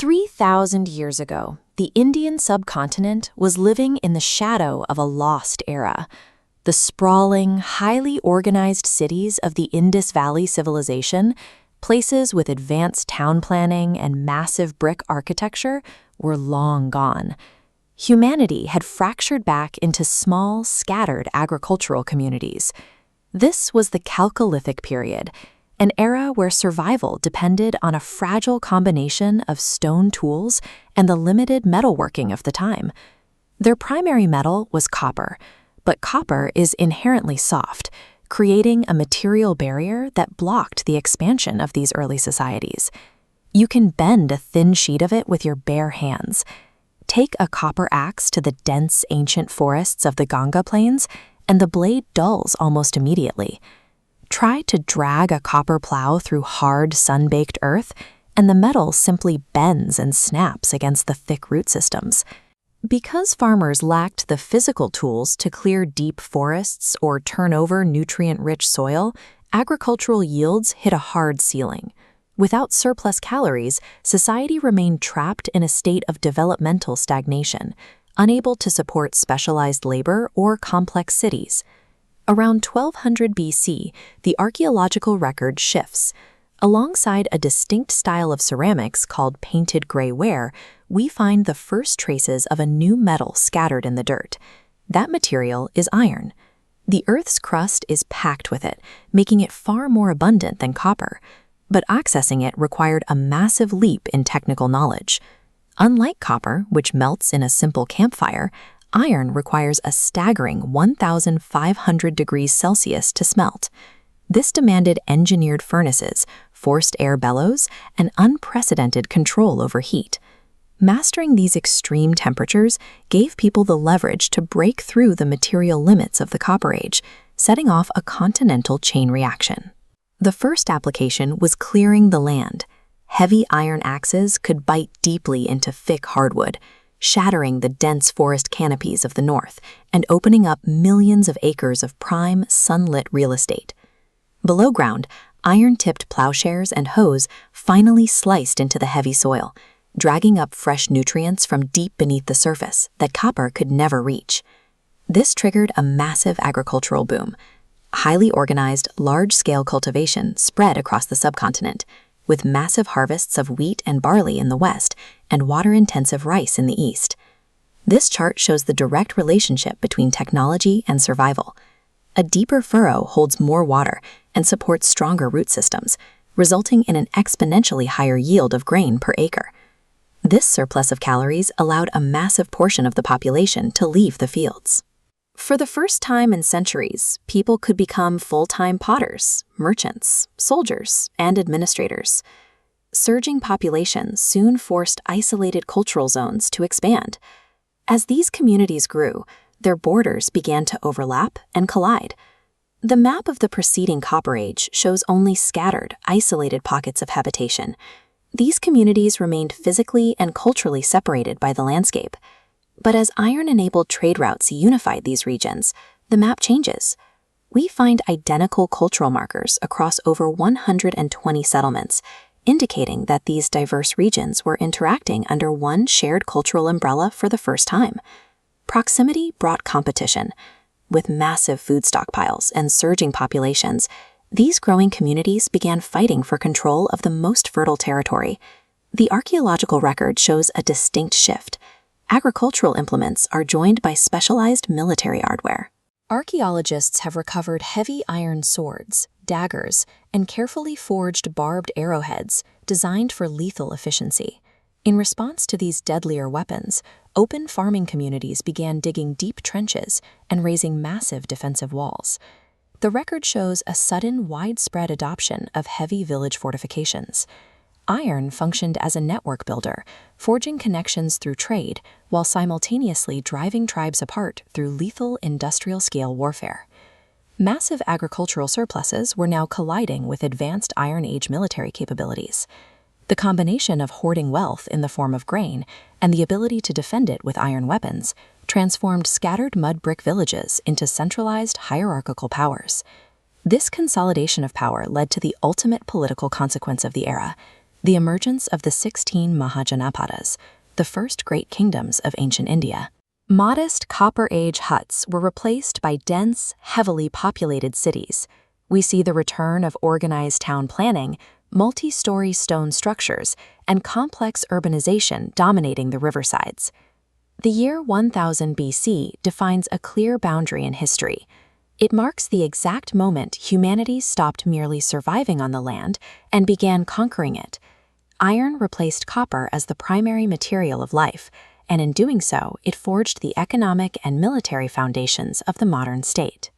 3,000 years ago, the Indian subcontinent was living in the shadow of a lost era. The sprawling, highly organized cities of the Indus Valley Civilization, places with advanced town planning and massive brick architecture, were long gone. Humanity had fractured back into small, scattered agricultural communities. This was the Chalcolithic period, an era where survival depended on a fragile combination of stone tools and the limited metalworking of the time. Their primary metal was copper, but copper is inherently soft, creating a material barrier that blocked the expansion of these early societies. You can bend a thin sheet of it with your bare hands. Take a copper axe to the dense ancient forests of the Ganga Plains, and the blade dulls almost immediately. Try to drag a copper plow through hard, sun-baked earth, and the metal simply bends and snaps against the thick root systems. Because farmers lacked the physical tools to clear deep forests or turn over nutrient-rich soil, agricultural yields hit a hard ceiling. Without surplus calories, society remained trapped in a state of developmental stagnation, unable to support specialized labor or complex cities. Around 1200 BC, the archaeological record shifts. Alongside a distinct style of ceramics called painted gray ware, we find the first traces of a new metal scattered in the dirt. That material is iron. The Earth's crust is packed with it, making it far more abundant than copper. But accessing it required a massive leap in technical knowledge. Unlike copper, which melts in a simple campfire, iron requires a staggering 1,500 degrees Celsius to smelt. This demanded engineered furnaces, forced air bellows, and unprecedented control over heat. Mastering these extreme temperatures gave people the leverage to break through the material limits of the Copper Age, setting off a continental chain reaction. The first application was clearing the land. Heavy iron axes could bite deeply into thick hardwood, shattering the dense forest canopies of the north and opening up millions of acres of prime, sunlit real estate. Below ground, iron-tipped plowshares and hoes finally sliced into the heavy soil, dragging up fresh nutrients from deep beneath the surface that copper could never reach. This triggered a massive agricultural boom. Highly organized, large-scale cultivation spread across the subcontinent, with massive harvests of wheat and barley in the west and water-intensive rice in the east. This chart shows the direct relationship between technology and survival. A deeper furrow holds more water and supports stronger root systems, resulting in an exponentially higher yield of grain per acre. This surplus of calories allowed a massive portion of the population to leave the fields. For the first time in centuries, people could become full-time potters, merchants, soldiers, and administrators. Surging populations soon forced isolated cultural zones to expand. As these communities grew, their borders began to overlap and collide. The map of the preceding Copper Age shows only scattered, isolated pockets of habitation. These communities remained physically and culturally separated by the landscape. But as iron-enabled trade routes unified these regions, the map changes. We find identical cultural markers across over 120 settlements, indicating that these diverse regions were interacting under one shared cultural umbrella for the first time. Proximity brought competition. With massive food stockpiles and surging populations, these growing communities began fighting for control of the most fertile territory. The archaeological record shows a distinct shift. Agricultural implements are joined by specialized military hardware. Archaeologists have recovered heavy iron swords, daggers, and carefully forged barbed arrowheads designed for lethal efficiency. In response to these deadlier weapons, open farming communities began digging deep trenches and raising massive defensive walls. The record shows a sudden, widespread adoption of heavy village fortifications. Iron functioned as a network builder, forging connections through trade while simultaneously driving tribes apart through lethal industrial-scale warfare. Massive agricultural surpluses were now colliding with advanced Iron Age military capabilities. The combination of hoarding wealth in the form of grain and the ability to defend it with iron weapons transformed scattered mud brick villages into centralized hierarchical powers. This consolidation of power led to the ultimate political consequence of the era: the emergence of the 16 Mahajanapadas, the first great kingdoms of ancient India. Modest Copper Age huts were replaced by dense, heavily populated cities. We see the return of organized town planning, multi-story stone structures, and complex urbanization dominating the riversides. The year 1000 BC defines a clear boundary in history. It marks the exact moment humanity stopped merely surviving on the land and began conquering it. Iron replaced copper as the primary material of life, and in doing so, it forged the economic and military foundations of the modern state.